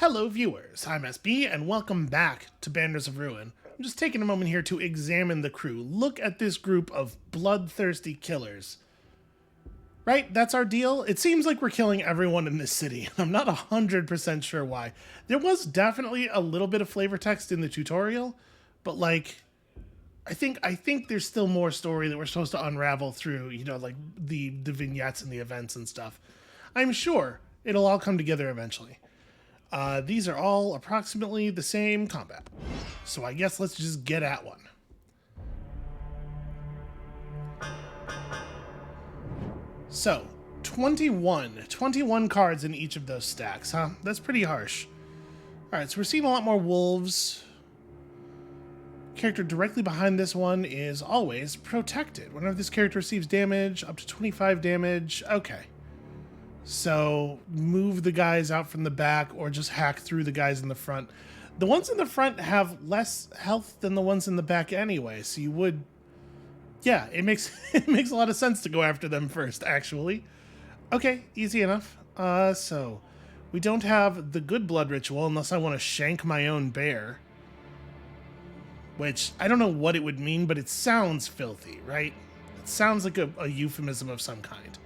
Hello viewers, I'm SB and welcome back to Banners of Ruin. I'm just taking a moment here to examine the crew. Look at this group of bloodthirsty killers. Right, that's our deal? It seems like we're killing everyone in this city. I'm not 100% sure why. There was definitely a little bit of flavor text in the tutorial, but like, I think there's still more story that we're supposed to unravel through, you know, like the vignettes and the events and stuff. I'm sure it'll all come together eventually. These are all approximately the same combat. So I guess let's just get at one. So, 21 cards in each of those stacks, huh? That's pretty harsh. Alright, so we're seeing a lot more wolves. Character directly behind this one is always protected. Whenever this character receives damage, up to 25 damage. Okay. So move the guys out from the back or just hack through the guys in the front. The ones in the front have less health than the ones in the back anyway, so you would... Yeah, it makes it makes a lot of sense to go after them first, actually. Okay, easy enough. So we don't have the good blood ritual unless I want to shank my own bear. Which, I don't know what it would mean, but it sounds filthy, right? It sounds like a euphemism of some kind.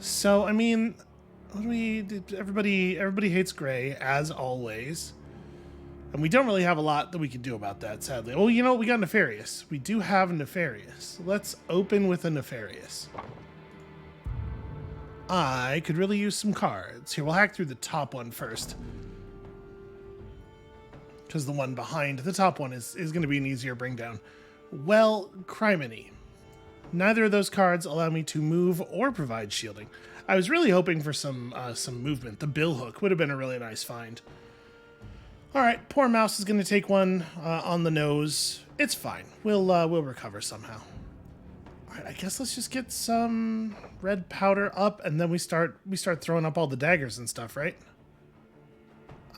So, I mean, what do we... Everybody hates Gray, as always. And we don't really have a lot that we can do about that, sadly. Oh, you know, we got Nefarious. We do have Nefarious. Let's open with a Nefarious. I could really use some cards. Here, we'll hack through the top one first. Because the one behind the top one is going to be an easier bring down. Well, Criminy. Neither of those cards allow me to move or provide shielding. I was really hoping for some movement. The bill hook would have been a really nice find. All right, poor mouse is going to take one on the nose. It's fine. We'll recover somehow. All right, I guess let's just get some red powder up, and then we start throwing up all the daggers and stuff, right?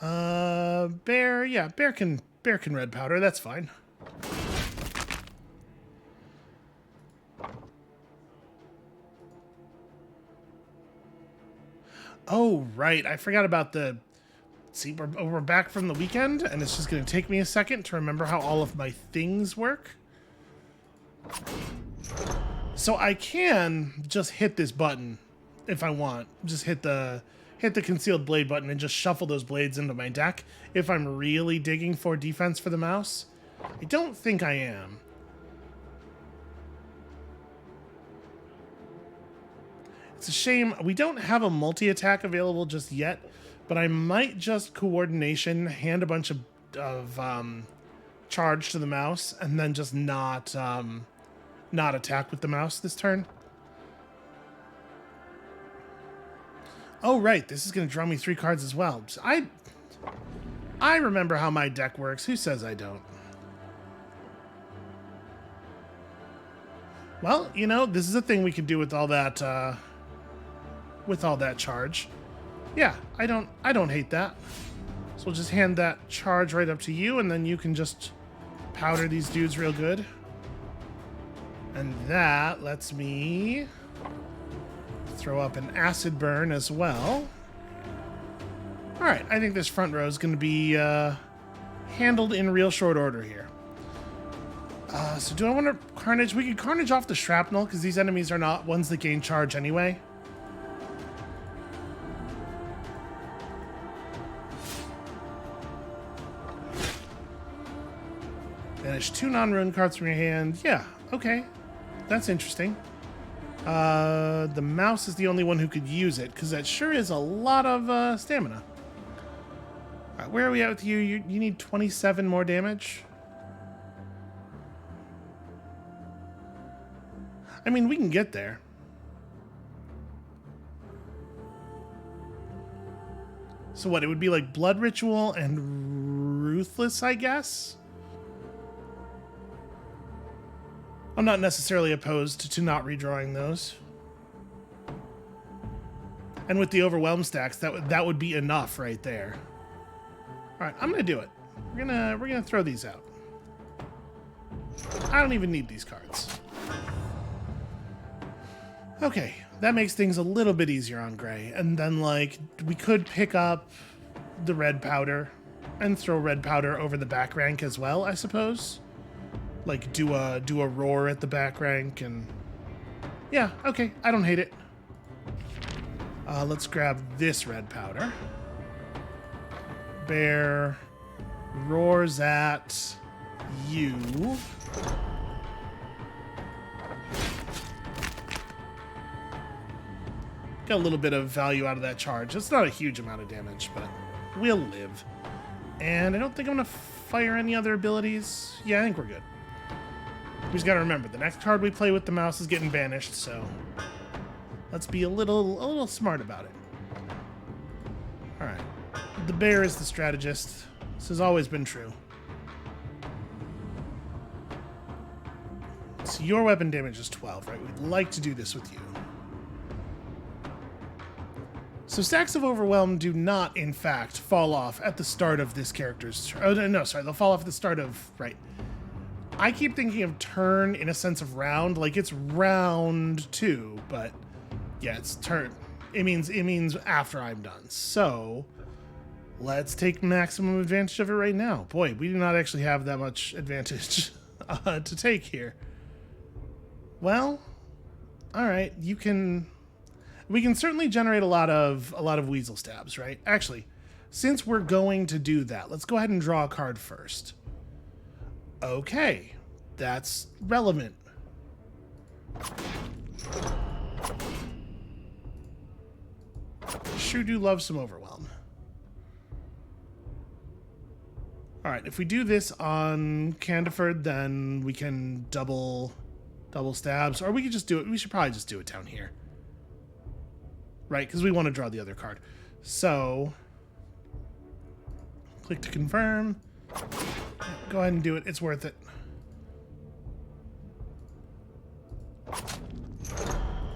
Bear, yeah, bear can red powder. That's fine. Oh, right. I forgot about the... See, we're back from the weekend, and it's just going to take me a second to remember how all of my things work. So I can just hit this button if I want. Just hit the concealed blade button and just shuffle those blades into my deck if I'm really digging for defense for the mouse. I don't think I am. It's a shame we don't have a multi-attack available just yet, but I might just coordination, hand a bunch of charge to the mouse, and then just not attack with the mouse this turn. Oh, right, this is going to draw me 3 cards as well. So I remember how my deck works. Who says I don't? Well, you know, this is a thing we could do with all that charge. Yeah, I don't hate that. So we'll just hand that charge right up to you, and then you can just powder these dudes real good. And that lets me throw up an acid burn as well. All right, I think this front row is going to be handled in real short order here. So do I want to carnage? We could carnage off the shrapnel because these enemies are not ones that gain charge anyway. Banish 2 non-rune cards from your hand. Yeah, okay. That's interesting. The mouse is the only one who could use it, because that sure is a lot of stamina. All right, where are we at with you? You need 27 more damage? I mean, we can get there. So what, it would be like Blood Ritual and Ruthless, I guess? I'm not necessarily opposed to not redrawing those. And with the Overwhelm stacks, that would be enough right there. All right, I'm gonna do it. We're gonna throw these out. I don't even need these cards. Okay, that makes things a little bit easier on Gray. And then, like, we could pick up the red powder and throw red powder over the back rank as well, I suppose. Like do a roar at the back rank and yeah, okay, I don't hate it. Let's grab this red powder. Bear roars at you. Got a little bit of value out of that charge. It's not a huge amount of damage, but we'll live. And I don't think I'm going to fire any other abilities. Yeah, I think we're good. We just got to remember, the next card we play with the mouse is getting banished, so let's be a little smart about it. All right. The bear is the strategist. This has always been true. So your weapon damage is 12, right? We'd like to do this with you. So stacks of Overwhelm do not, in fact, fall off at the start of this character's turn. Oh, no, sorry. They'll fall off at the start of... Right. I keep thinking of turn in a sense of round. Like, it's round 2, but... Yeah, it's turn. It means after I'm done. So... Let's take maximum advantage of it right now. Boy, we do not actually have that much advantage to take here. Well, all right. We can certainly generate a lot of weasel stabs, right? Actually, since we're going to do that, let's go ahead and draw a card first. Okay, that's relevant. Sure do love some Overwhelm. All right, if we do this on Candiford, then we can double stabs, or we could just do it. We should probably just do it down here. Right, because we want to draw the other card. So, click to confirm. Go ahead and do it. It's worth it.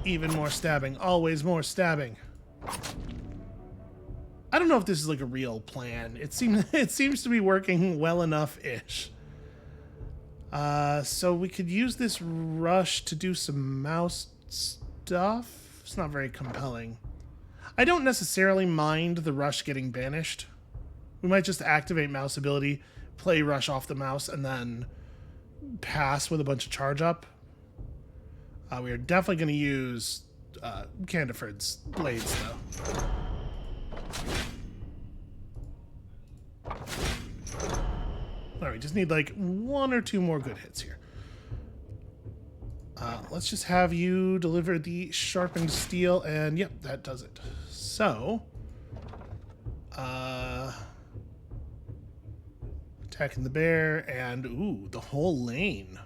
Even more stabbing. Always more stabbing. I don't know if this is like a real plan. It seems to be working well enough-ish. So we could use this rush to do some mouse stuff. It's not very compelling. I don't necessarily mind the rush getting banished. We might just activate mouse ability, play rush off the mouse, and then pass with a bunch of charge up. We are definitely going to use Candiford's blades, though. Alright, we just need like 1 or 2 more good hits here. Let's just have you deliver the sharpened steel, and yep, that does it. So, attacking the bear, and ooh, the whole lane.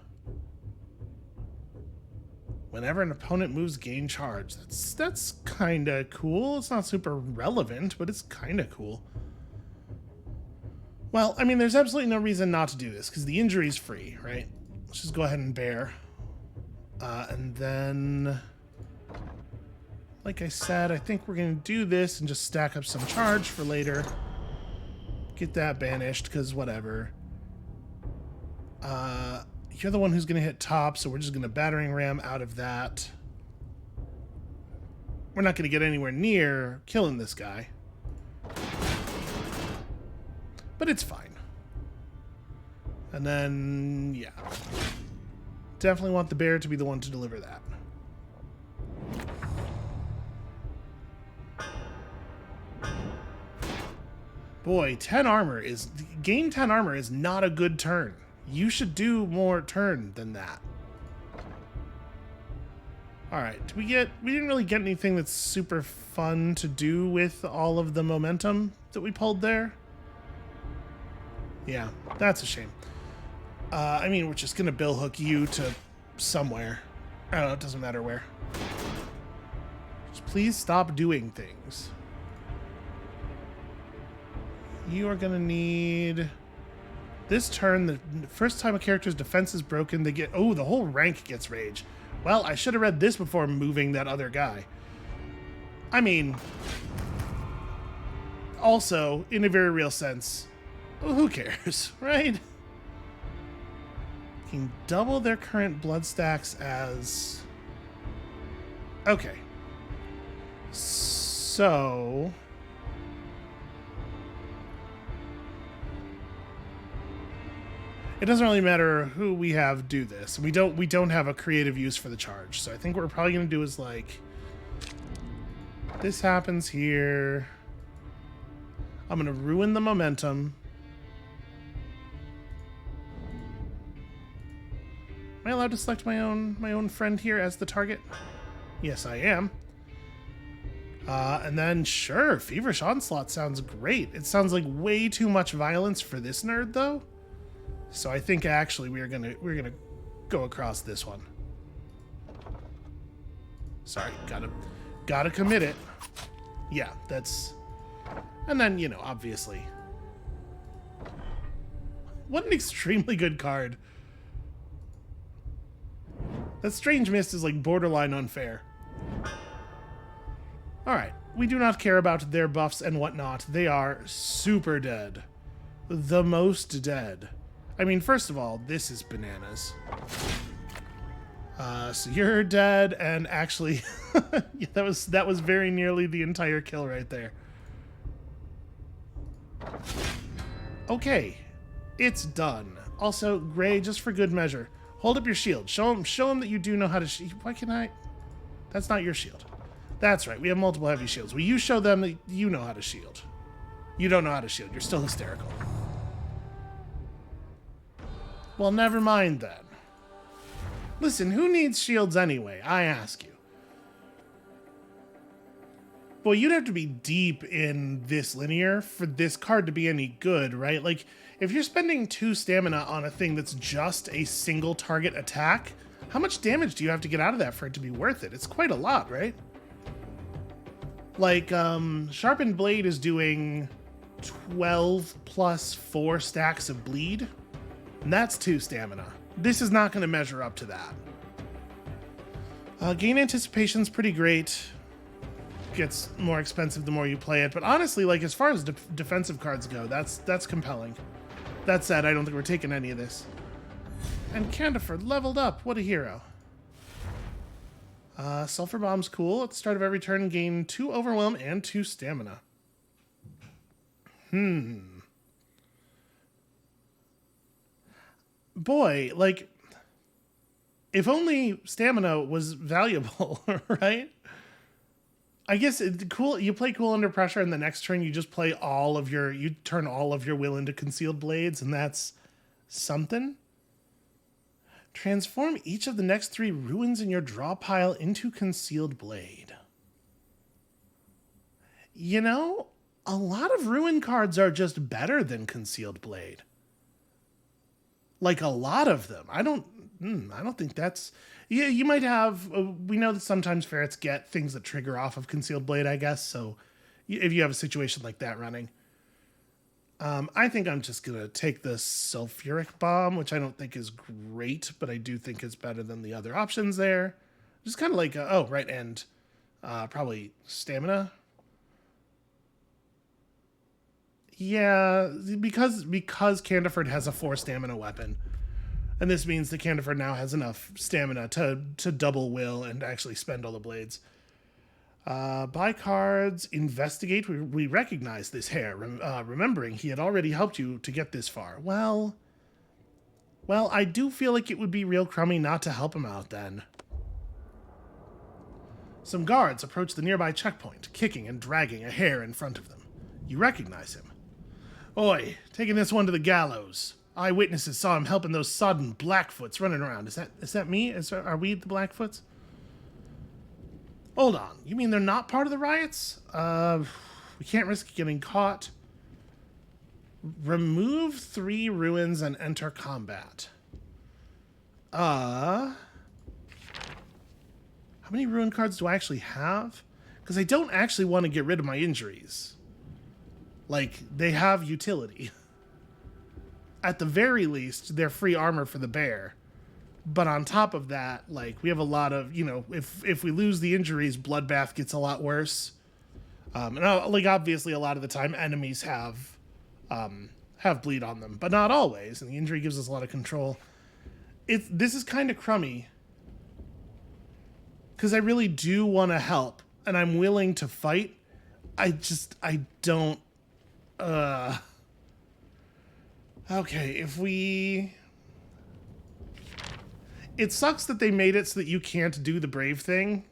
Whenever an opponent moves, gain charge. That's kind of cool. It's not super relevant, but it's kind of cool. Well, I mean, there's absolutely no reason not to do this, because the injury's free, right? Let's just go ahead and bear. And then, like I said, I think we're going to do this and just stack up some charge for later. Get that banished, because whatever. You're the one who's going to hit top, so we're just going to battering ram out of that. We're not going to get anywhere near killing this guy. But it's fine. And then, yeah. Definitely want the bear to be the one to deliver that. Boy, 10 armor is... Gain 10 armor is not a good turn. You should do more turn than that. Alright, we didn't really get anything that's super fun to do with all of the momentum that we pulled there. Yeah, that's a shame. I mean, we're just gonna bill hook you to somewhere. I don't know, it doesn't matter where. Just please stop doing things. You are gonna need... This turn, the first time a character's defense is broken, they get... Oh, the whole rank gets rage. Well, I should have read this before moving that other guy. I mean... Also, in a very real sense, who cares, right? Can double their current blood stacks as... Okay. So... it doesn't really matter who we have do this. We don't have a creative use for the charge. So I think what we're probably going to do is like this happens here. I'm going to ruin the momentum. Am I allowed to select my own friend here as the target? Yes, I am. And then sure, Feverish Onslaught sounds great. It sounds like way too much violence for this nerd though. So I think actually we're gonna go across this one. Sorry, gotta commit it. Yeah, that's, and then, you know, obviously. What an extremely good card. That Strange Mist is like borderline unfair. Alright, we do not care about their buffs and whatnot. They are super dead. The most dead. I mean, first of all, this is bananas. So you're dead, and actually, yeah, that was very nearly the entire kill right there. Okay, it's done. Also, Gray, just for good measure, hold up your shield. Show him that you do know how to. Why can I? That's not your shield. That's right. We have multiple heavy shields. Will you show them that you know how to shield? You don't know how to shield. You're still hysterical. Well, never mind then. Listen, who needs shields anyway? I ask you. Boy, you'd have to be deep in this linear for this card to be any good, right? Like, if you're spending 2 stamina on a thing that's just a single target attack, how much damage do you have to get out of that for it to be worth it? It's quite a lot, right? Like, Sharpened Blade is doing 12 plus 4 stacks of bleed, and that's 2 stamina. This is not going to measure up to that. Gain Anticipation's pretty great. Gets more expensive the more you play it, but honestly, like, as far as defensive cards go, that's compelling. That said, I don't think we're taking any of this. And Candiford leveled up. What a hero. Sulfur Bomb's cool. At the start of every turn, gain 2 Overwhelm and 2 Stamina. Boy, like, if only Stamina was valuable, right? I guess it's cool. You play cool under pressure, and the next turn you just play you turn all of your will into Concealed Blades, and that's something. Transform each of the next 3 ruins in your draw pile into Concealed Blade. You know, a lot of ruin cards are just better than Concealed Blade. Like, a lot of them. I don't think that's... Yeah, you might have... we know that sometimes ferrets get things that trigger off of Concealed Blade, I guess, so if you have a situation like that running. I think I'm just going to take the Sulfuric Bomb, which I don't think is great, but I do think it's better than the other options there. Just kind of like... oh, right, and probably Stamina. Yeah, because Candiford has a 4 stamina weapon. And this means that Candiford now has enough stamina to double will and actually spend all the blades. Buy cards, investigate. We recognize this hair, remembering he had already helped you to get this far. Well, I do feel like it would be real crummy not to help him out then. Some guards approach the nearby checkpoint, kicking and dragging a hare in front of them. You recognize him. Oi, taking this one to the gallows. Eyewitnesses saw him helping those sodden Blackfoots running around. Is that me? Are we the Blackfoots? Hold on. You mean they're not part of the riots? We can't risk getting caught. Remove 3 ruins and enter combat. How many ruin cards do I actually have? Because I don't actually want to get rid of my injuries. Like, they have utility. At the very least, they're free armor for the bear. But on top of that, like, we have a lot of, you know, if we lose the injuries, Bloodbath gets a lot worse. And like, obviously, a lot of the time, enemies have bleed on them, but not always. And the injury gives us a lot of control. This is kind of crummy. Because I really do want to help, and I'm willing to fight. I don't... Okay, if we It sucks that they made it so that you can't do the brave thing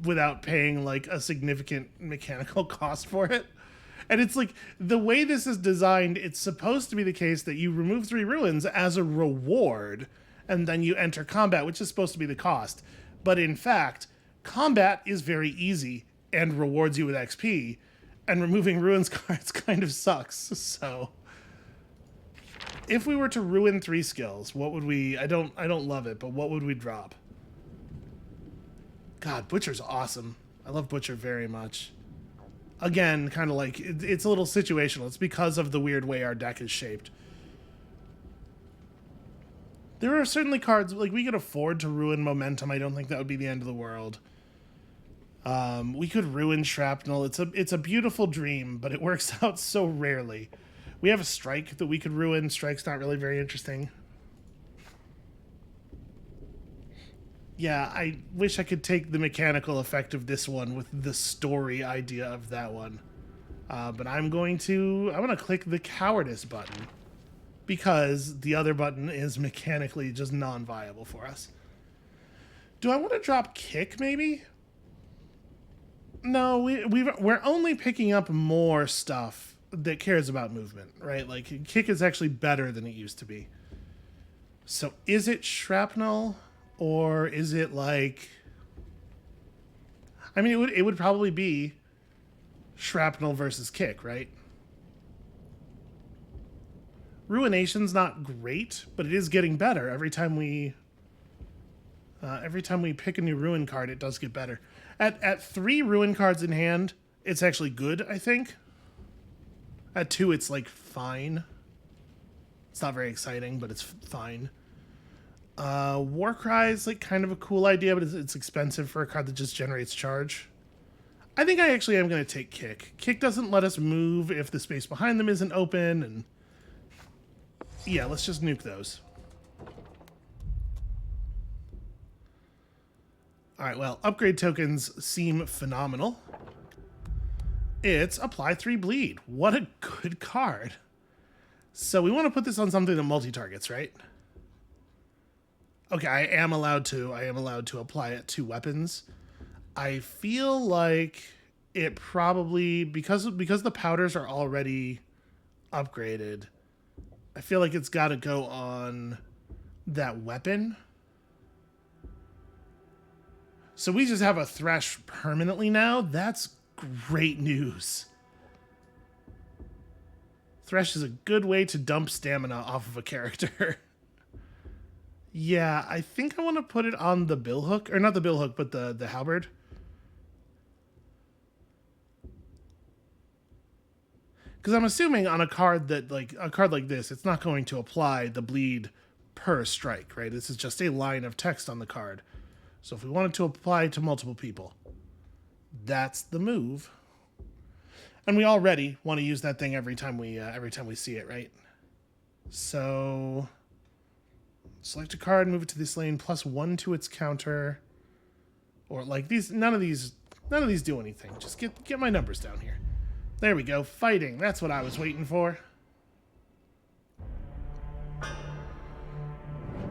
without paying like a significant mechanical cost for it. And it's like, the way this is designed, it's supposed to be the case that you remove 3 ruins as a reward, and then you enter combat, which is supposed to be the cost. But in fact, combat is very easy and rewards you with XP, and removing ruins cards kind of sucks. So if we were to ruin 3 skills, what would we... I don't love it, but what would we drop? God, Butcher's awesome. I love Butcher very much. Again, kind of like, it's a little situational. It's because of the weird way our deck is shaped. There are certainly cards, like, we could afford to ruin Momentum. I don't think that would be the end of the world. We could ruin Shrapnel. It's a beautiful dream, but it works out so rarely. We have a Strike that we could ruin. Strike's not really very interesting. Yeah, I wish I could take the mechanical effect of this one with the story idea of that one. But I'm going to click the Cowardice button, because the other button is mechanically just non-viable for us. Do I want to drop Kick, maybe? No, we're only picking up more stuff that cares about movement, right? Like, Kick is actually better than it used to be. So is it Shrapnel? Or is it like... I mean, it would probably be Shrapnel versus Kick, right? Ruination's not great, but it is getting better. Every time we pick a new Ruin card, it does get better. At 3 Ruin cards in hand, it's actually good, I think. At 2, it's like fine. It's not very exciting, but it's fine. Warcry is like kind of a cool idea, but it's expensive for a card that just generates charge. I think I actually am going to take Kick. Kick doesn't let us move if the space behind them isn't open, and yeah, let's just nuke those. Alright, well, upgrade tokens seem phenomenal. It's Apply 3 Bleed. What a good card. So we want to put this on something that multi-targets, right? Okay, I am allowed to apply it to weapons. I feel like it probably, because the powders are already upgraded, I feel like it's got to go on that weapon. So we just have a Thresh permanently now. That's great news. Thresh is a good way to dump stamina off of a character. Yeah, I think I want to put it on the billhook, or not the billhook, but the halberd. Because I'm assuming on a card like this, it's not going to apply the bleed per strike, right? This is just a line of text on the card. So if we wanted to apply to multiple people, that's the move. And we already want to use that thing every time we see it, right? So select a card, move it to this lane, +1 to its counter. Or like these, none of these do anything. Just get my numbers down here. There we go. Fighting. That's what I was waiting for.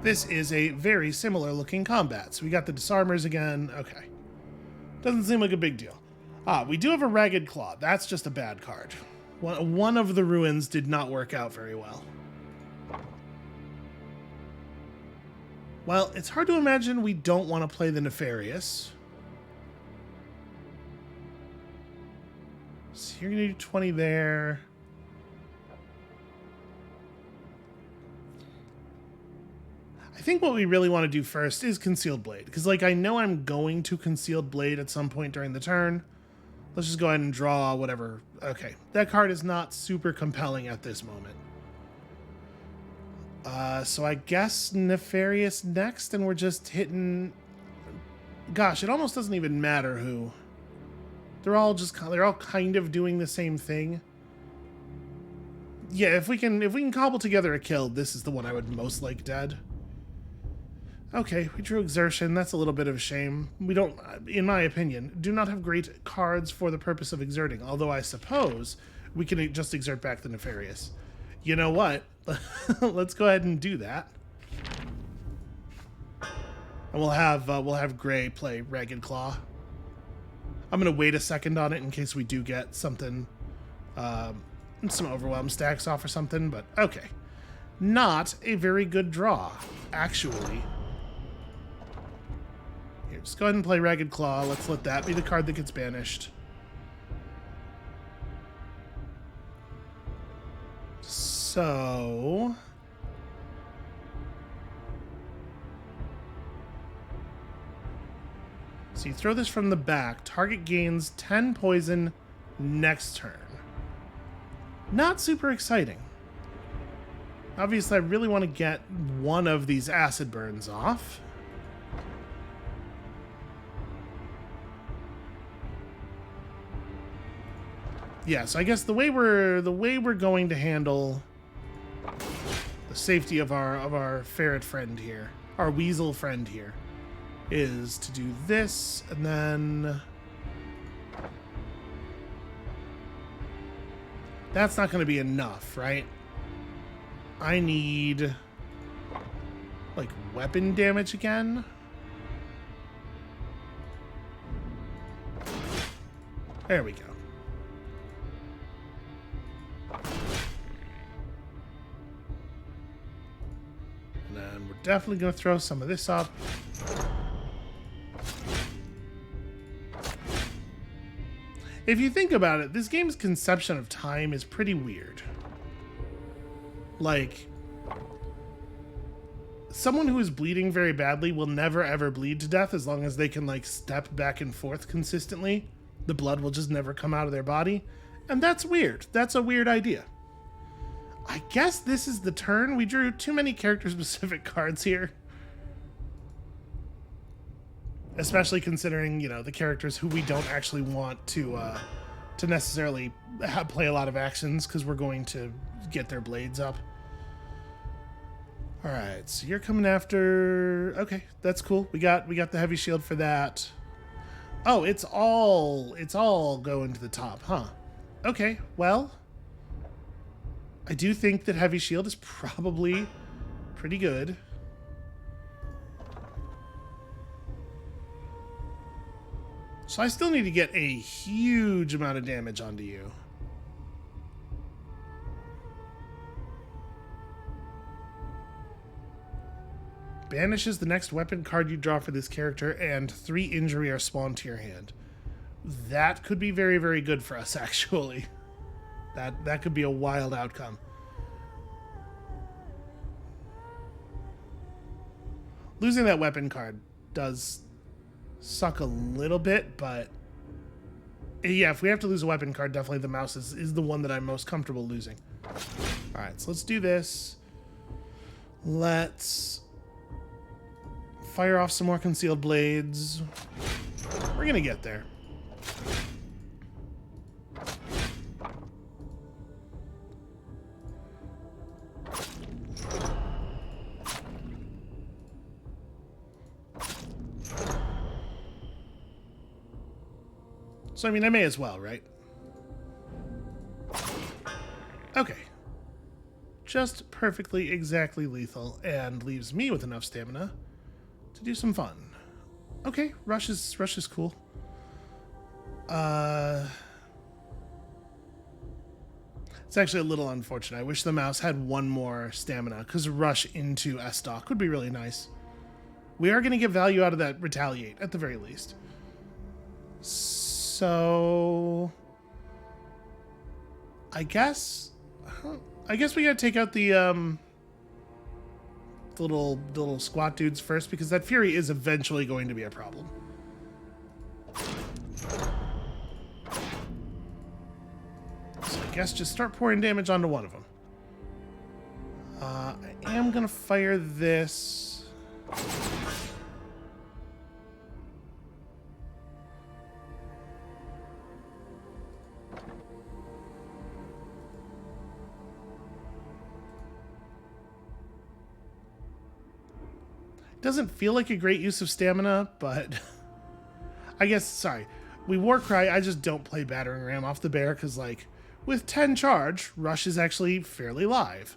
This is a very similar looking combat. So we got the disarmers again. Okay. Doesn't seem like a big deal. We do have a Ragged Claw. That's just a bad card. One of the ruins did not work out very well. Well, it's hard to imagine we don't want to play the Nefarious. So you're going to do 20 there. I think what we really want to do first is Concealed Blade. Because, like, I know I'm going to Concealed Blade at some point during the turn. Let's just go ahead and draw whatever. Okay, that card is not super compelling at this moment. So I guess Nefarious next, and we're just hitting... Gosh, it almost doesn't even matter who. They're all kind of doing the same thing. Yeah, if we can cobble together a kill, this is the one I would most like dead. Okay, we drew Exertion. That's a little bit of a shame. We don't, in my opinion, do not have great cards for the purpose of exerting, although I suppose we can just exert back the Nefarious. You know what? Let's go ahead and do that. And we'll have Gray play Ragged Claw. I'm gonna wait a second on it in case we do get something, some overwhelm stacks off or something. But okay, not a very good draw, actually. Here, just go ahead and play Ragged Claw. Let's let that be the card that gets banished. So you throw this from the back. Target gains 10 poison next turn. Not super exciting. Obviously, I really want to get one of these acid burns off. Yeah, so I guess the way we're going to handle the safety of our ferret friend here, our weasel friend here, is to do this, and then that's not going to be enough, right? I need like weapon damage again. There we go. And then we're definitely going to throw some of this up. If you think about it, this game's conception of time is pretty weird. Like, someone who is bleeding very badly will never ever bleed to death as long as they can, like, step back and forth consistently. The blood will just never come out of their body. And that's weird. That's a weird idea. I guess this is the turn. We drew too many character-specific cards here. Especially considering, you know, the characters who we don't actually want to necessarily play a lot of actions because we're going to get their blades up. All right, so you're coming after. Okay, that's cool. We got the heavy shield for that. Oh, it's all going to the top, huh? Okay, well, I do think that heavy shield is probably pretty good. So I still need to get a huge amount of damage onto you. Banishes the next weapon card you draw for this character, and 3 injury are spawned to your hand. That could be very, very good for us, actually. That could be a wild outcome. Losing that weapon card does suck a little bit, but yeah, if we have to lose a weapon card, definitely the mouse is the one that I'm most comfortable losing. All right, so let's do this. Let's fire off some more concealed blades. We're gonna get there. So, I mean, I may as well, right? Okay. Just perfectly, exactly lethal, and leaves me with enough stamina to do some fun. Okay, rush is cool. It's actually a little unfortunate. I wish the mouse had one more stamina, because rush into S-Stock would be really nice. We are going to get value out of that retaliate, at the very least. So I guess we gotta take out the little squat dudes first, because that fury is eventually going to be a problem. So I guess just start pouring damage onto one of them. I am gonna fire this. Doesn't feel like a great use of stamina, but I guess, sorry, we Warcry, I just don't play Battering Ram off the bear, because, like, with 10 charge, Rush is actually fairly live.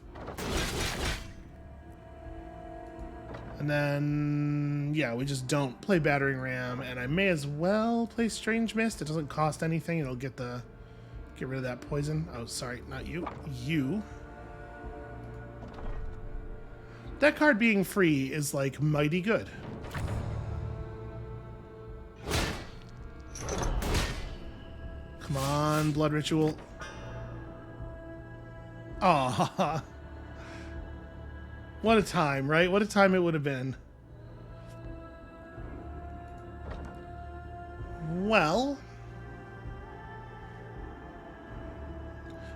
And then, yeah, we just don't play Battering Ram, and I may as well play Strange Mist. It doesn't cost anything. It'll get rid of that poison. Oh, sorry, not you. You. That card being free is, like, mighty good. Come on, Blood Ritual. Aw. What a time, right? What a time it would have been. Well,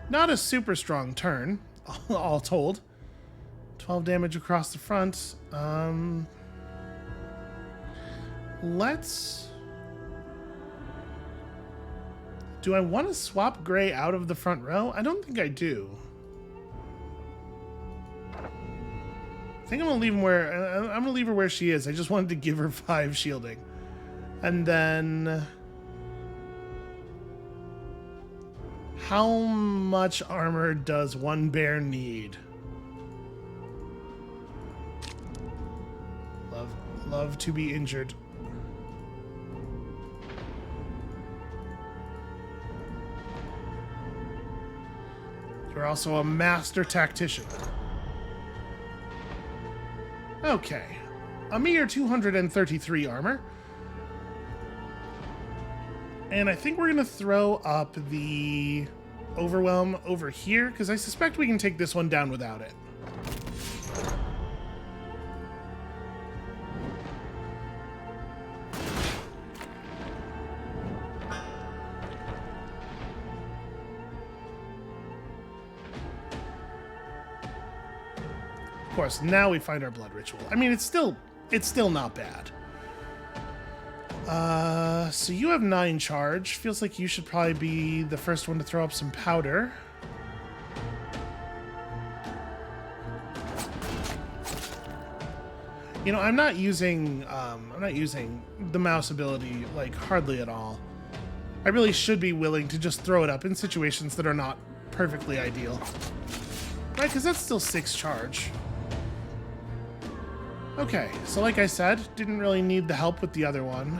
not a super strong turn, all told. 12 damage across the front. Let's... Do I want to swap Gray out of the front row? I don't think I do. I think I'm gonna leave him where I'm gonna leave her where she is. I just wanted to give her 5 shielding, and then how much armor does one bear need? Love to be injured. You're also a master tactician. Okay. A mere 233 armor. And I think we're going to throw up the Overwhelm over here, because I suspect we can take this one down without it. Of course, now we find our Blood Ritual. I mean, it's still not bad. So you have 9 charge. Feels like you should probably be the first one to throw up some powder. You know, I'm not using the mouse ability, like, hardly at all. I really should be willing to just throw it up in situations that are not perfectly ideal. Right, because that's still 6 charge. Okay, so like I said, didn't really need the help with the other one.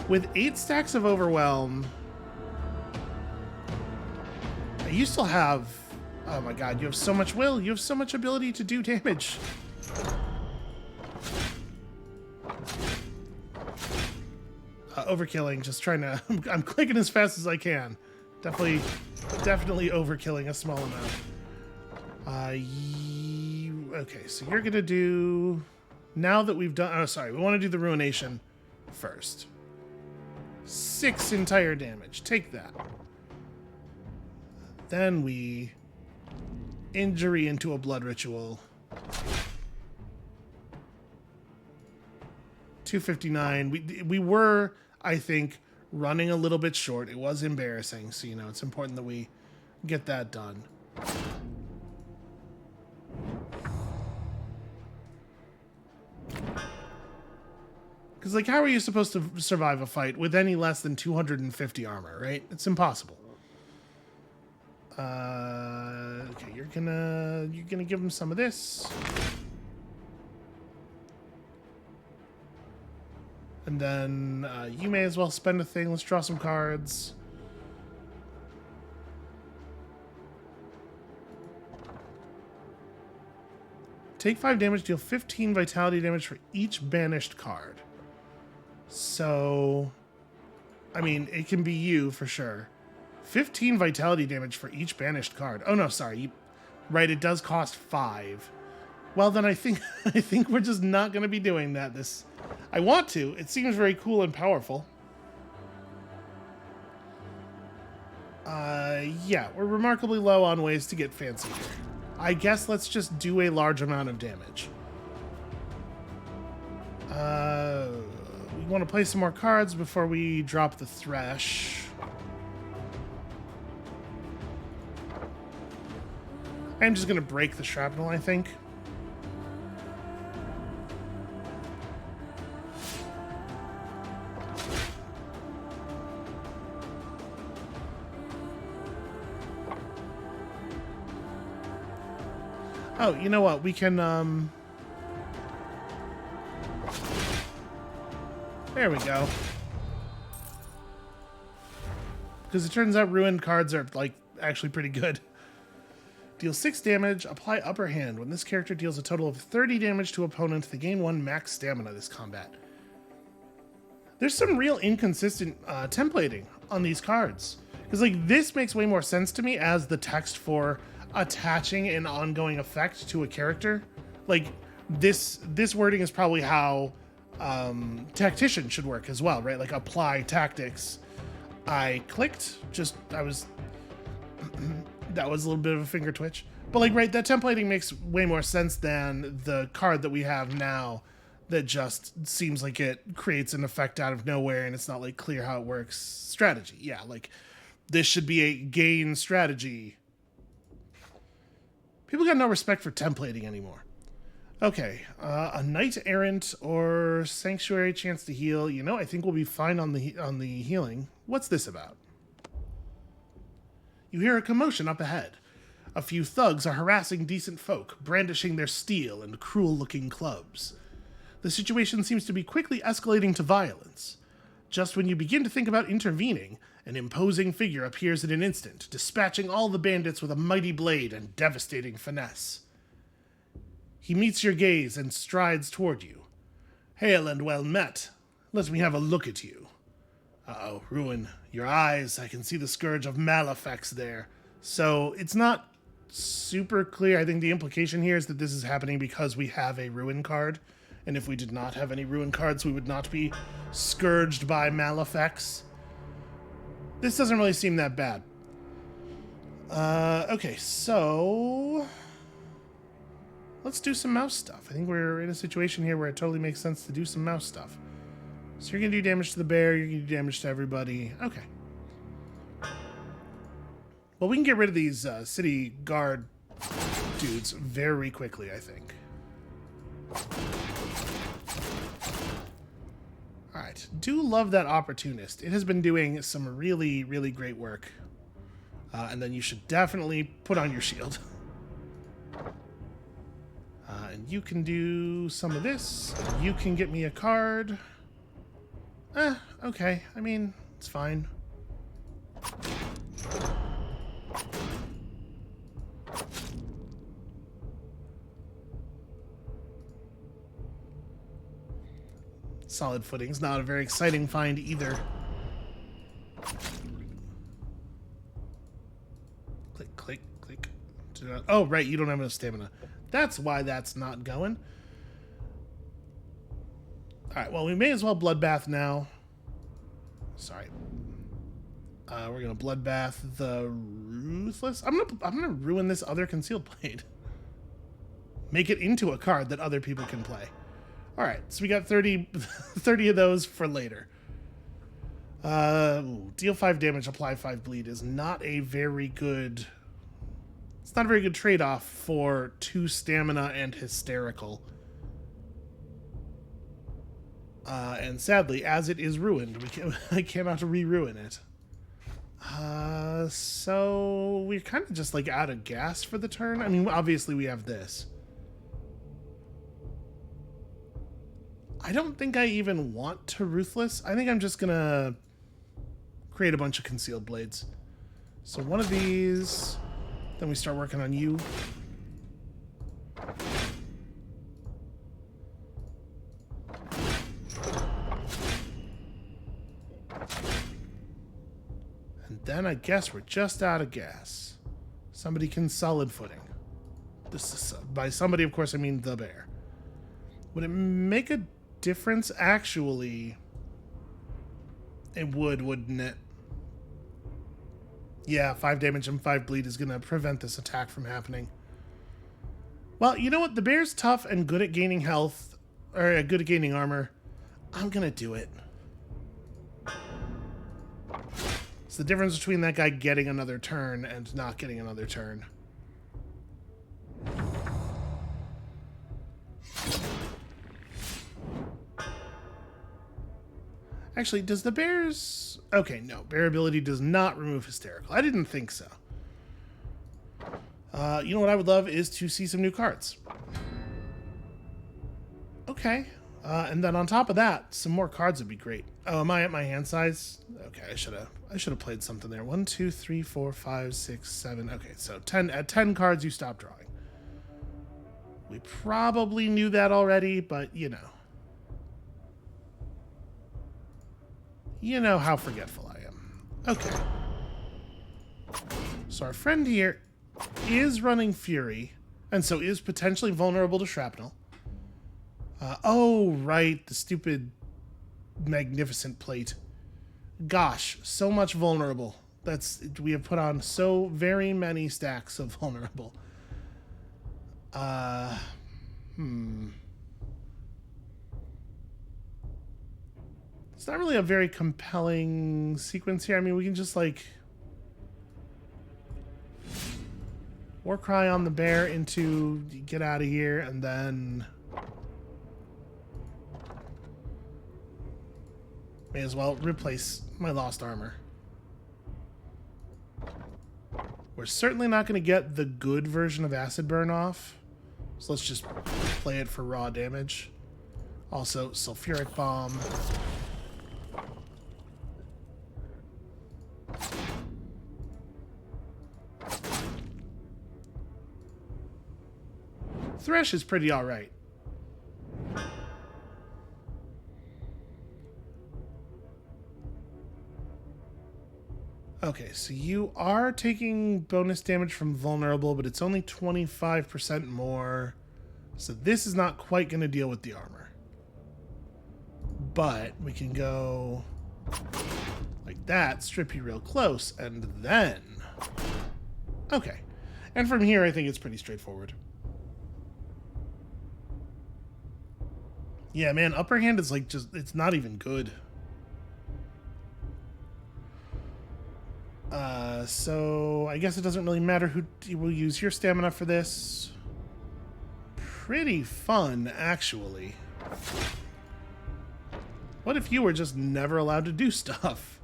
With 8 stacks of Overwhelm, you still have... Oh my god, you have so much will. You have so much ability to do damage. Overkilling, just trying to... I'm clicking as fast as I can. Definitely overkilling a small amount. Okay, so you're gonna do... Now that we've done... Oh, sorry, we want to do the Ruination first. 6 entire damage. Take that. Then we... Injury into a Blood Ritual. 259. We were, I think, running a little bit short. It was embarrassing, so, you know, it's important that we get that done. Because, like, how are you supposed to survive a fight with any less than 250 armor, right? It's impossible. Okay, you're gonna give him some of this. And then you may as well spend a thing. Let's draw some cards. Take 5 damage, deal 15 vitality damage for each banished card. So, I mean, it can be you for sure. 15 vitality damage for each banished card. Oh no, sorry. Right, it does cost 5. Well, then I think we're just not going to be doing that. I want to. It seems very cool and powerful. Yeah, we're remarkably low on ways to get fancy here. I guess let's just do a large amount of damage. We want to play some more cards before we drop the Thresh. I'm just going to break the Shrapnel, I think. Oh, you know what? We can There we go. Because it turns out ruined cards are, like, actually pretty good. Deal 6 damage, apply upper hand. When this character deals a total of 30 damage to opponent, they gain 1 max stamina this combat. There's some real inconsistent templating on these cards. Because, like, this makes way more sense to me as the text for attaching an ongoing effect to a character. Like, this wording is probably how Tactician should work as well, right? Like, apply tactics. I clicked, that was a little bit of a finger twitch. But, like, right, that templating makes way more sense than the card that we have now that just seems like it creates an effect out of nowhere and it's not, like, clear how it works. Strategy, yeah, like, this should be a gain strategy. People got no respect for templating anymore. Okay, a knight errant or sanctuary chance to heal. You know, I think we'll be fine on the healing. What's this about? You hear a commotion up ahead. A few thugs are harassing decent folk, brandishing their steel and cruel-looking clubs. The situation seems to be quickly escalating to violence. Just when you begin to think about intervening, an imposing figure appears in an instant, dispatching all the bandits with a mighty blade and devastating finesse. He meets your gaze and strides toward you. Hail and well met. Let me have a look at you. Uh-oh, Ruin. Your eyes, I can see the scourge of Malefax there. So it's not super clear. I think the implication here is that this is happening because we have a Ruin card. And if we did not have any Ruin cards, we would not be scourged by Malefax. This doesn't really seem that bad. Okay, so let's do some mouse stuff. I think we're in a situation here where it totally makes sense to do some mouse stuff. So you're going to do damage to the bear, you're going to do damage to everybody. Okay. Well, we can get rid of these city guard dudes very quickly, I think. Alright, do love that opportunist. It has been doing some really, really great work. And then you should definitely put on your shield. And you can do some of this. You can get me a card. Okay. I mean, it's fine. Solid footing's not a very exciting find either. Click, click, click. Oh, right, you don't have enough stamina. That's why that's not going. Alright, well, we may as well bloodbath now. Sorry. We're gonna bloodbath the Ruthless. I'm gonna ruin this other concealed blade. Make it into a card that other people can play. Alright, so we got 30 of those for later. Deal 5 damage, apply 5 bleed is not a very good... It's not a very good trade-off for 2 stamina and hysterical. And sadly, as it is ruined, I cannot re-ruin it. So we're kind of just like out of gas for the turn. I mean, obviously we have this. I don't think I even want to Ruthless. I think I'm just gonna create a bunch of concealed blades. So one of these, then we start working on you. And then I guess we're just out of gas. Somebody can solid footing. This is, by somebody, of course, I mean the bear. Would it make a difference? Actually, it would, wouldn't it? Yeah, 5 damage and 5 bleed is going to prevent this attack from happening. Well, you know what? The bear's tough and good at gaining health, or good at gaining armor. I'm going to do it. It's the difference between that guy getting another turn and not getting another turn. Actually, does the bear's... Okay, no. Bear ability does not remove hysterical. I didn't think so. You know what I would love is to see some new cards. Okay. And then on top of that, some more cards would be great. Oh, am I at my hand size? Okay, I should have played something there. 1, 2, 3, 4, 5, 6, 7. Okay, so 10 at 10 cards you stop drawing. We probably knew that already, but you know. You know how forgetful I am. Okay. So our friend here is running Fury, and so is potentially vulnerable to shrapnel. Oh, right, the stupid magnificent plate. Gosh, so much vulnerable. We have put on so very many stacks of vulnerable. It's not really a very compelling sequence here. I mean, we can just like Warcry on the bear into get out of here, and then may as well replace my lost armor. We're certainly not going to get the good version of Acid Burn off, so let's just play it for raw damage. Also, Sulfuric Bomb. Thresh is pretty alright. Okay, so you are taking bonus damage from vulnerable, but it's only 25% more. So this is not quite going to deal with the armor. But we can go like that, strip you real close, and then... Okay. And from here, I think it's pretty straightforward. Yeah, man, upper hand is like just, it's not even good. So I guess it doesn't really matter who will use your stamina for this. Pretty fun, actually. What if you were just never allowed to do stuff?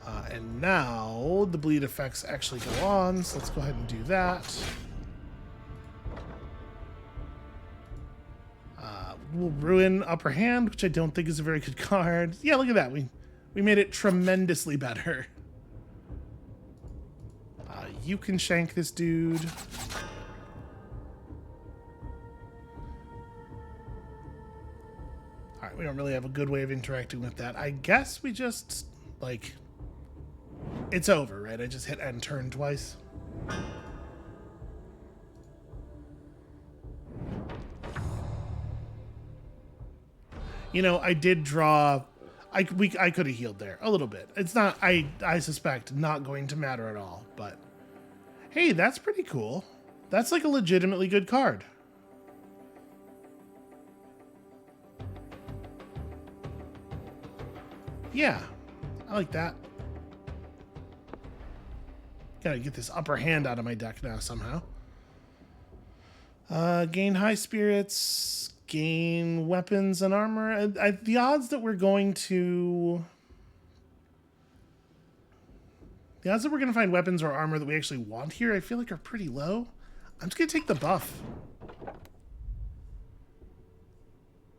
And now the bleed effects actually go on, so let's go ahead and do that. We'll ruin upper hand, which I don't think is a very good card. Yeah, look at that. We made it tremendously better. You can shank this dude. Alright, we don't really have a good way of interacting with that. I guess we just, like... It's over, right? I just hit end turn twice. You know, I did draw... I could have healed there a little bit. It's not, I suspect, not going to matter at all, but... Hey, that's pretty cool. That's like a legitimately good card. Yeah, I like that. Gotta get this upper hand out of my deck now somehow. Gain high spirits, gain weapons and armor. The odds that we're going to... The odds that we're going to find weapons or armor that we actually want here, I feel like are pretty low. I'm just going to take the buff.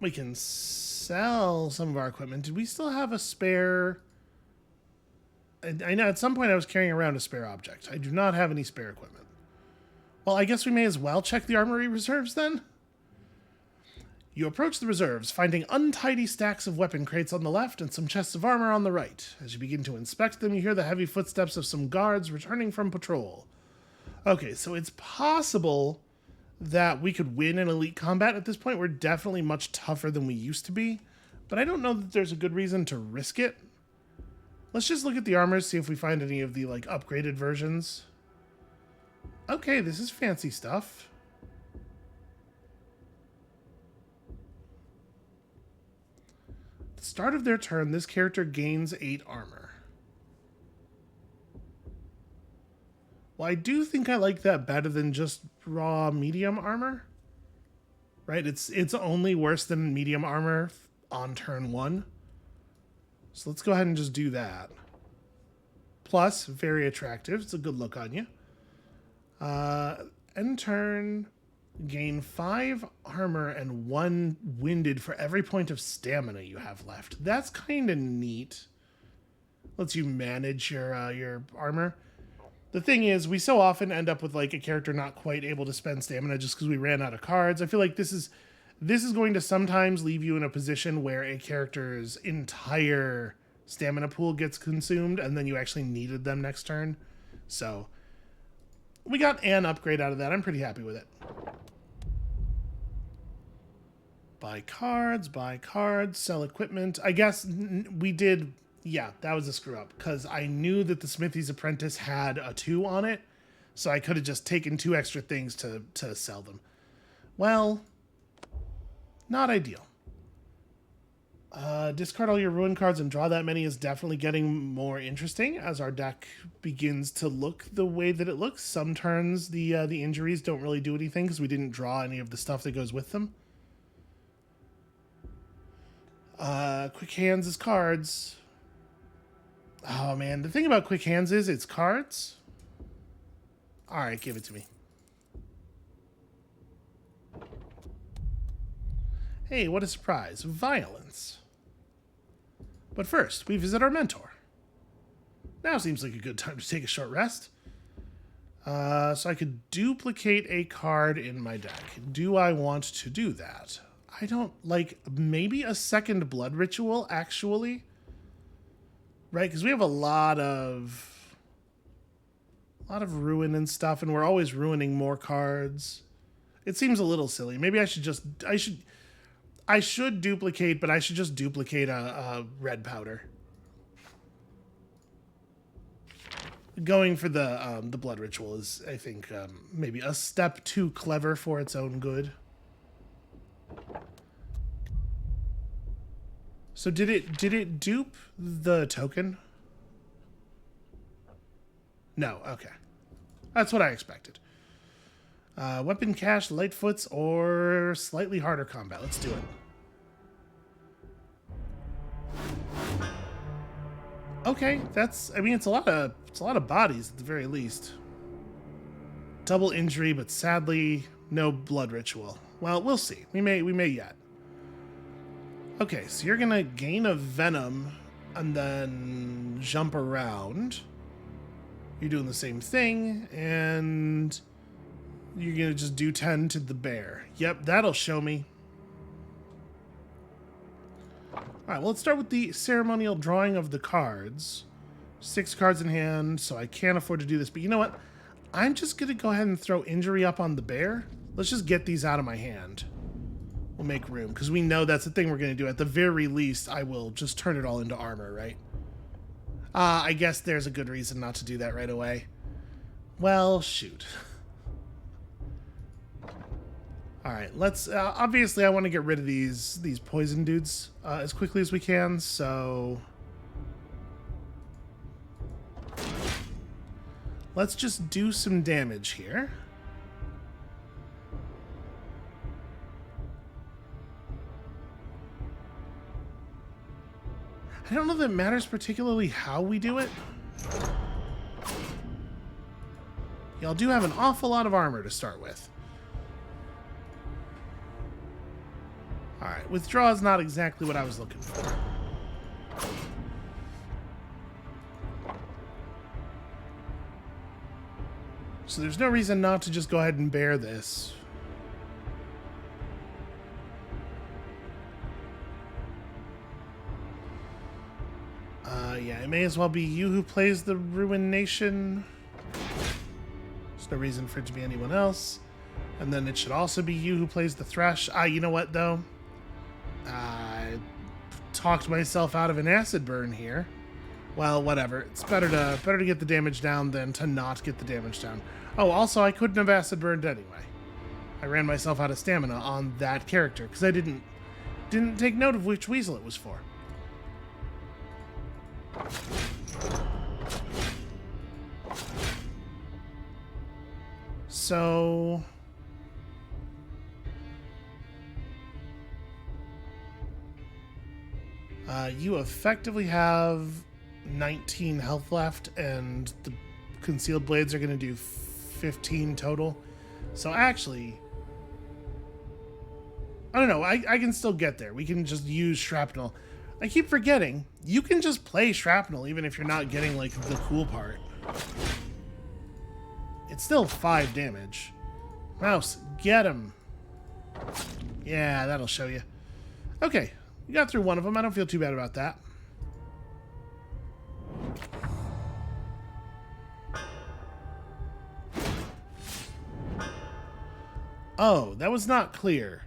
We can sell some of our equipment. Did we still have a spare... I know at some point I was carrying around a spare object. I do not have any spare equipment. Well, I guess we may as well check the armory reserves then. You approach the reserves, finding untidy stacks of weapon crates on the left and some chests of armor on the right. As you begin to inspect them, you hear the heavy footsteps of some guards returning from patrol. Okay, so it's possible that we could win in elite combat at this point. We're definitely much tougher than we used to be, but I don't know that there's a good reason to risk it. Let's just look at the armor, see if we find any of the, like, upgraded versions. Okay, this is fancy stuff. At the start of their turn, this character gains 8 armor. Well, I do think I like that better than just raw medium armor. Right? It's only worse than medium armor on turn 1. So let's go ahead and just do that. Plus, very attractive. It's a good look on you. End turn. Gain 5 armor and 1 winded for every point of stamina you have left. That's kind of neat. Lets you manage your armor. The thing is, we so often end up with like a character not quite able to spend stamina just because we ran out of cards. I feel like this is going to sometimes leave you in a position where a character's entire stamina pool gets consumed and then you actually needed them next turn. So we got an upgrade out of that. I'm pretty happy with it. Buy cards, sell equipment. I guess we did. Yeah, that was a screw up because I knew that the Smithy's Apprentice had a 2 on it, so I could have just taken 2 extra things to sell them. Well, not ideal. Discard all your ruin cards and draw that many is definitely getting more interesting as our deck begins to look the way that it looks. Some turns the injuries don't really do anything because we didn't draw any of the stuff that goes with them. Quick hands is cards. Oh man, the thing about quick hands is it's cards. All right, give it to me. Hey, what a surprise. Violence. But first, we visit our mentor. Now seems like a good time to take a short rest. So I could duplicate a card in my deck. Do I want to do that? I don't, like, maybe a second blood ritual, actually. Right, because we have a lot of ruin and stuff, and we're always ruining more cards. It seems a little silly. Maybe I should duplicate, but I should just duplicate a red powder. Going for the blood ritual is, I think, maybe a step too clever for its own good. So did it dupe the token? No, okay. That's what I expected. Weapon cache, lightfoots, or slightly harder combat. Let's do it. Okay, I mean it's a lot of bodies at the very least. Double injury, but sadly no blood ritual. Well, we'll see. We may yet. Okay, so you're gonna gain a venom and then jump around. You're doing the same thing, and you're gonna just do 10 to the bear. Yep, that'll show me. Alright, well, let's start with the ceremonial drawing of the cards. 6 cards in hand, so I can't afford to do this, but you know what? I'm just gonna go ahead and throw injury up on the bear. Let's just get these out of my hand. We'll make room, because we know that's the thing we're going to do. At the very least, I will just turn it all into armor, right? I guess there's a good reason not to do that right away. Well, shoot. Alright, let's... obviously, I want to get rid of these poison dudes as quickly as we can, so... let's just do some damage here. I don't know that it matters particularly how we do it. Y'all do have an awful lot of armor to start with. Alright, withdraw is not exactly what I was looking for. So there's no reason not to just go ahead and bear this. Yeah, it may as well be you who plays the Ruin Nation. There's no reason for it to be anyone else. And then it should also be you who plays the Thresh. You know what, though? I talked myself out of an acid burn here. Well, whatever. It's better to get the damage down than to not get the damage down. Oh, also, I couldn't have acid burned anyway. I ran myself out of stamina on that character because I didn't take note of which weasel it was for. So... you effectively have 19 health left, and the concealed blades are going to do 15 total. So actually, I don't know. I can still get there. We can just use shrapnel. I keep forgetting. You can just play shrapnel even if you're not getting, like, the cool part. It's still 5 damage. Mouse, get him. Yeah, that'll show you. Okay, you got through one of them. I don't feel too bad about that. Oh, that was not clear.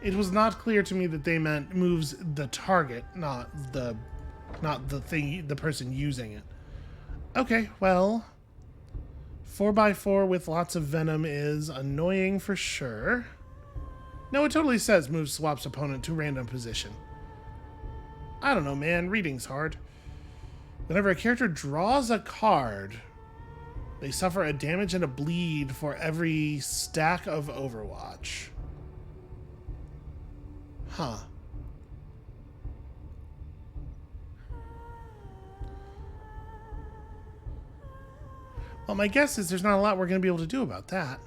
It was not clear to me that they meant moves the target, not the thing, the person using it. Okay, well, 4x4 with lots of venom is annoying for sure. No, it totally says move swaps opponent to random position. I don't know, man. Reading's hard. Whenever a character draws a card, they suffer a damage and a bleed for every stack of Overwatch. Huh. Well, my guess is there's not a lot we're going to be able to do about that.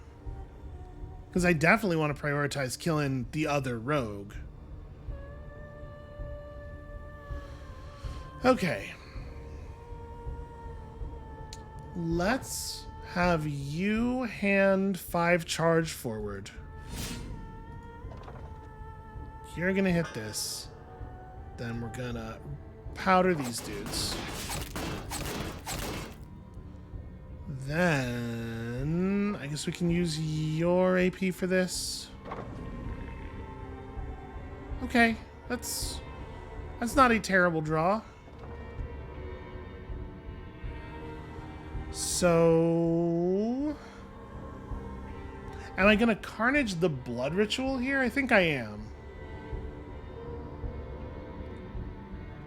Because I definitely want to prioritize killing the other rogue. Okay. Let's have you hand 5 charge forward. You're going to hit this. Then we're going to powder these dudes. Then I guess we can use your AP for this. Okay, that's not a terrible draw. So, am I gonna Carnage the Blood Ritual here? I think I am.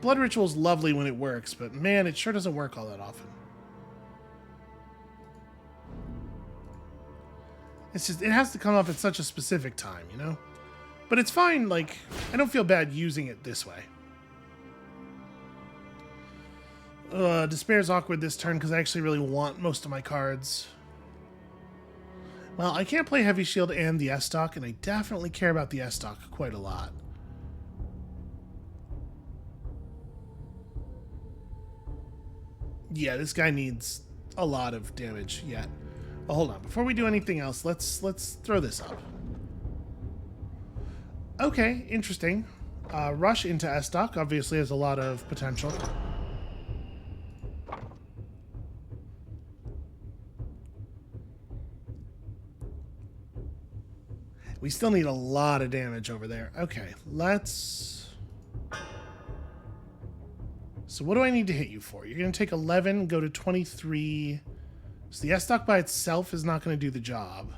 Blood Ritual's lovely when it works, but man, it sure doesn't work all that often. It's just, it has to come up at such a specific time, you know? But it's fine, like, I don't feel bad using it this way. Despair's awkward this turn because I actually really want most of my cards. Well, I can't play Heavy Shield and the S-Stock, and I definitely care about the S-Stock quite a lot. Yeah, this guy needs a lot of damage yet. Oh, hold on. Before we do anything else, let's throw this up. Okay, interesting. Rush into S-Stock obviously has a lot of potential. We still need a lot of damage over there. Okay, let's... So what do I need to hit you for? You're going to take 11, go to 23... So the S-Stock by itself is not going to do the job.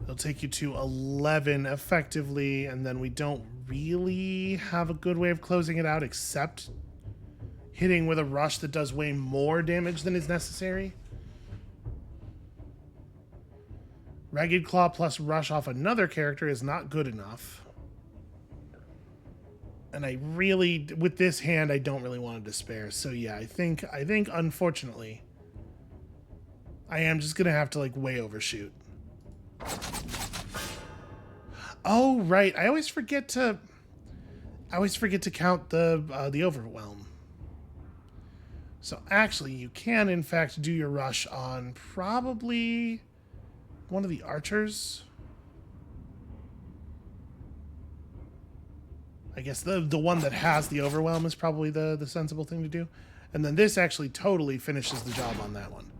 It'll take you to 11 effectively, and then we don't really have a good way of closing it out except hitting with a rush that does way more damage than is necessary. Ragged Claw plus rush off another character is not good enough. And I really, with this hand, I don't really want to despair. So yeah, I think unfortunately, I am just gonna have to like way overshoot. Oh right, I always forget to count the overwhelm. So actually, you can in fact do your rush on probably one of the archers. I guess the one that has the overwhelm is probably the sensible thing to do. And then this actually totally finishes the job on that one.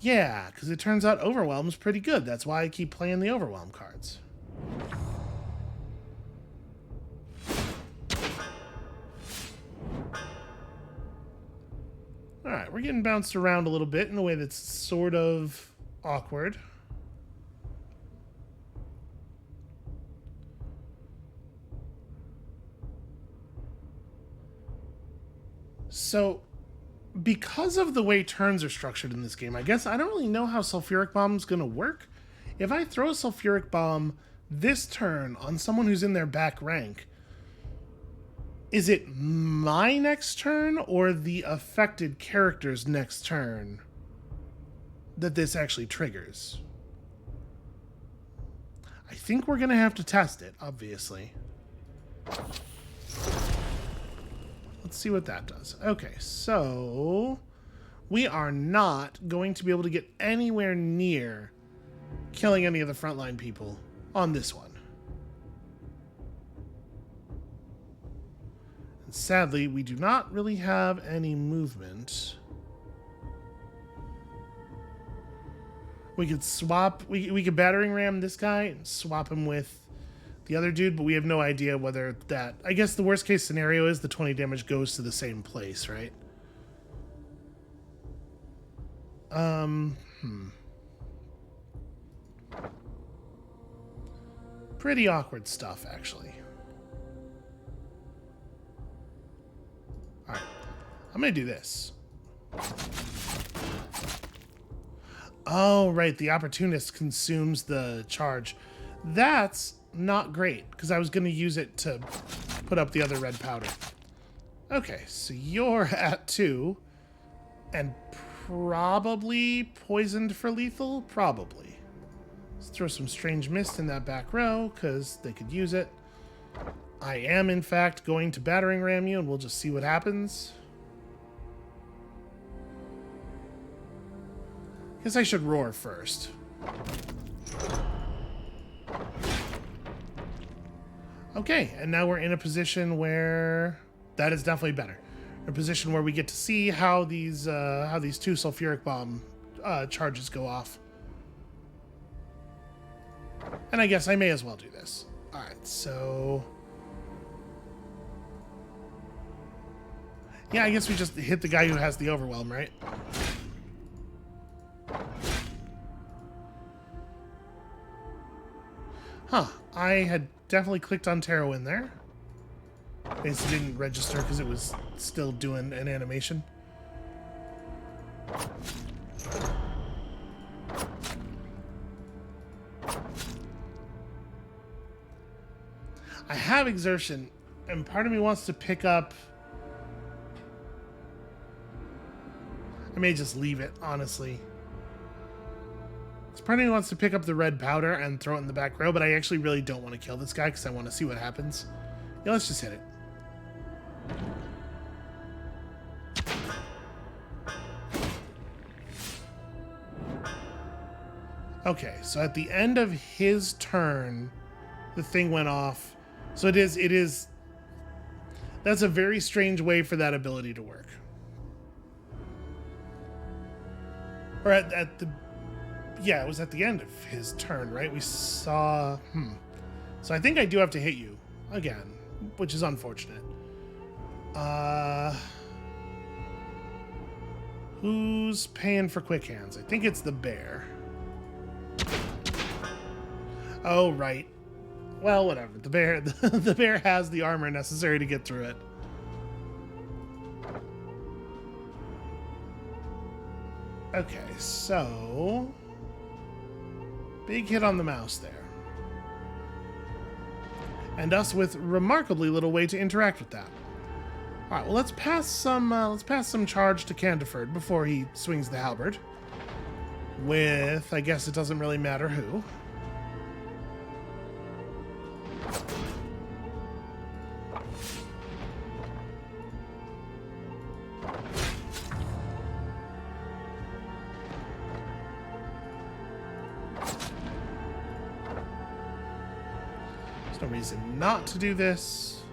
Yeah, because it turns out overwhelm's pretty good. That's why I keep playing the overwhelm cards. Alright, we're getting bounced around a little bit in a way that's sort of awkward. So, because of the way turns are structured in this game, I guess I don't really know how Sulfuric Bomb's going to work. If I throw a Sulfuric Bomb this turn on someone who's in their back rank, is it my next turn or the affected character's next turn that this actually triggers. I think we're going to have to test it, obviously. Let's see what that does. Okay, so we are not going to be able to get anywhere near killing any of the frontline people on this one. And sadly, we do not really have any movement. We could swap, we could battering ram this guy and swap him with the other dude, but we have no idea whether that... I guess the worst case scenario is the 20 damage goes to the same place, right? Pretty awkward stuff, actually. Alright. I'm gonna do this. Oh, right. The opportunist consumes the charge. That's not great, because I was going to use it to put up the other red powder. Okay, so you're at 2. And probably poisoned for lethal? Probably. Let's throw some strange mist in that back row, because they could use it. I am, in fact, going to battering ram you, and we'll just see what happens. Guess I should roar first. Okay, and now we're in a position where that is definitely better. A position where we get to see how these 2 sulfuric bomb charges go off. And I guess I may as well do this. All right, so yeah, I guess we just hit the guy who has the overwhelm, right? Huh, I had definitely clicked on Tarot in there. It didn't register because it was still doing an animation. I have exertion, and part of me wants to pick up... I may just leave it, honestly. Part of me wants to pick up the red powder and throw it in the back row, but I actually really don't want to kill this guy because I want to see what happens. Yeah, let's just hit it. Okay, so at the end of his turn, the thing went off. So it is... That's a very strange way for that ability to work. Or at the... Yeah, it was at the end of his turn, right? We saw... So I think I do have to hit you again, which is unfortunate. Who's paying for quick hands? I think it's the bear. Oh, right. Well, whatever. The bear has the armor necessary to get through it. Okay, so... Big hit on the mouse there. And us with remarkably little way to interact with that. Alright, well let's pass some charge to Candiford before he swings the halberd. With, I guess it doesn't really matter who. No reason not to do this.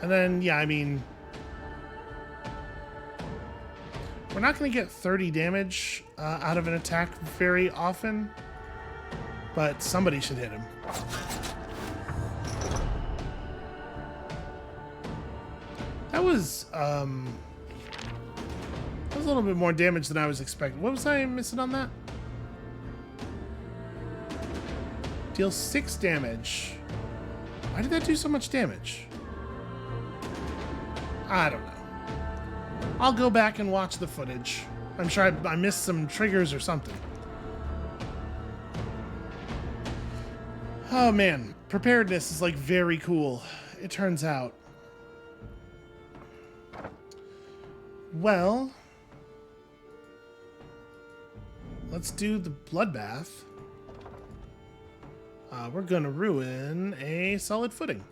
And then, yeah, I mean, we're not going to get 30 damage out of an attack very often, but somebody should hit him. That was a little bit more damage than I was expecting. What was I missing on that? Deal 6 damage. Why did that do so much damage? I don't know. I'll go back and watch the footage. I'm sure I missed some triggers or something. Oh man, preparedness is like very cool, it turns out. Well, let's do the bloodbath. We're gonna ruin a solid footing.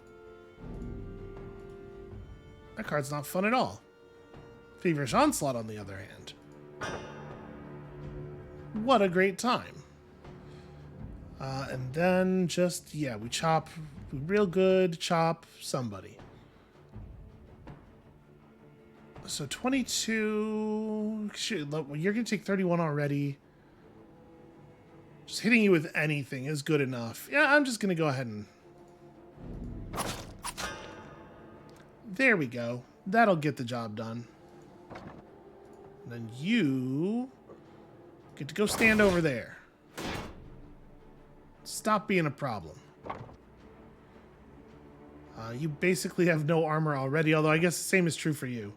That card's not fun at all. Feverish Onslaught, on the other hand. What a great time. And then just, yeah, we chop real good, chop somebody. So 22, you're going to take 31 already. Just hitting you with anything is good enough. Yeah, I'm just going to go ahead and... There we go. That'll get the job done. And then you get to go stand over there. Stop being a problem. You basically have no armor already, although I guess the same is true for you.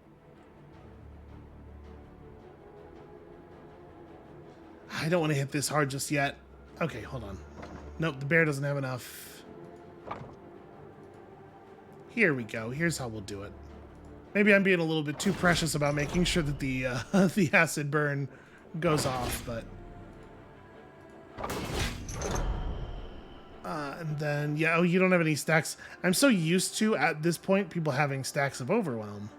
I don't want to hit this hard just yet. Okay, hold on. Nope, the bear doesn't have enough. Here we go. Here's how we'll do it. Maybe I'm being a little bit too precious about making sure that the the acid burn goes off, but... and then, yeah, oh, you don't have any stacks. I'm so used to, at this point, people having stacks of Overwhelm.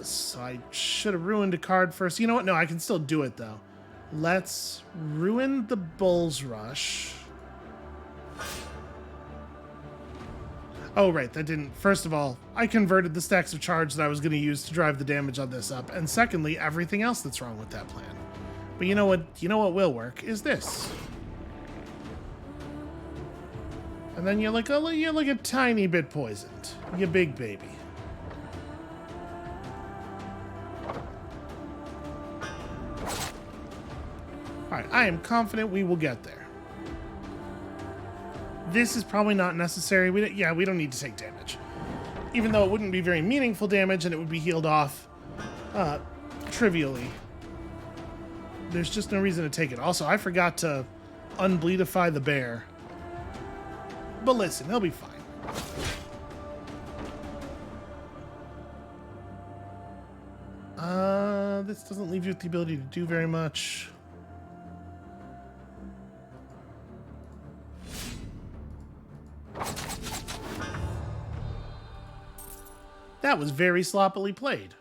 So I should have ruined a card first. You know what? No, I can still do it, though. Let's ruin the Bull's Rush. Oh, right, that didn't... First of all, I converted the stacks of charge that I was going to use to drive the damage on this up. And secondly, everything else that's wrong with that plan. But you know what? You know what will work? Is this. And then you're like a tiny bit poisoned. You big baby. Alright, I am confident we will get there. This is probably not necessary. We don't need to take damage. Even though it wouldn't be very meaningful damage and it would be healed off trivially. There's just no reason to take it. Also, I forgot to unbleedify the bear. But listen, he'll be fine. This doesn't leave you with the ability to do very much. That was very sloppily played.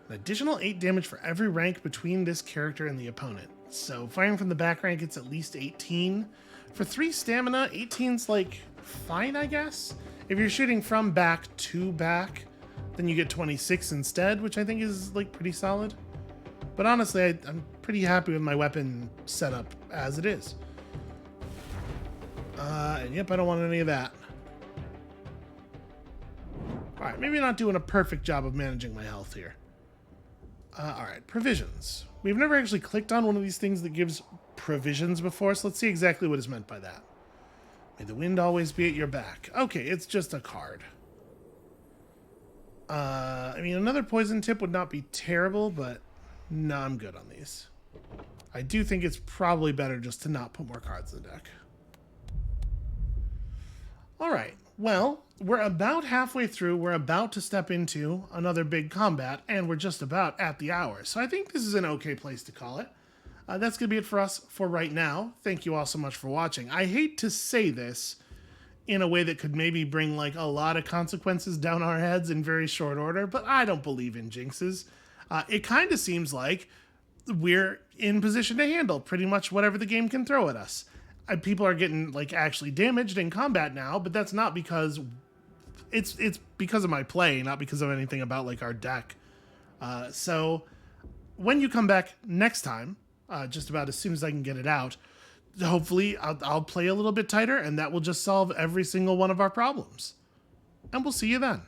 An additional 8 damage for every rank between this character and the opponent. So firing from the back rank, it's at least 18. For 3 stamina, 18's like fine, I guess. If you're shooting from back to back, then you get 26 instead, which I think is like pretty solid. But honestly, I'm pretty happy with my weapon setup as it is. And yep, I don't want any of that. Alright, maybe not doing a perfect job of managing my health here. Alright, provisions. We've never actually clicked on one of these things that gives provisions before, so let's see exactly what is meant by that. May the wind always be at your back. Okay, it's just a card. I mean, another poison tip would not be terrible, but no, I'm good on these. I do think it's probably better just to not put more cards in the deck. Alright, well, we're about halfway through. We're about to step into another big combat, and we're just about at the hour. So I think this is an okay place to call it. That's going to be it for us for right now. Thank you all so much for watching. I hate to say this in a way that could maybe bring like a lot of consequences down our heads in very short order, but I don't believe in jinxes. It kind of seems like we're in position to handle pretty much whatever the game can throw at us. People are getting like actually damaged in combat now, but that's not because it's because of my play, not because of anything about like our deck. So when you come back next time, just about as soon as I can get it out, hopefully I'll play a little bit tighter, and that will just solve every single one of our problems. And we'll see you then.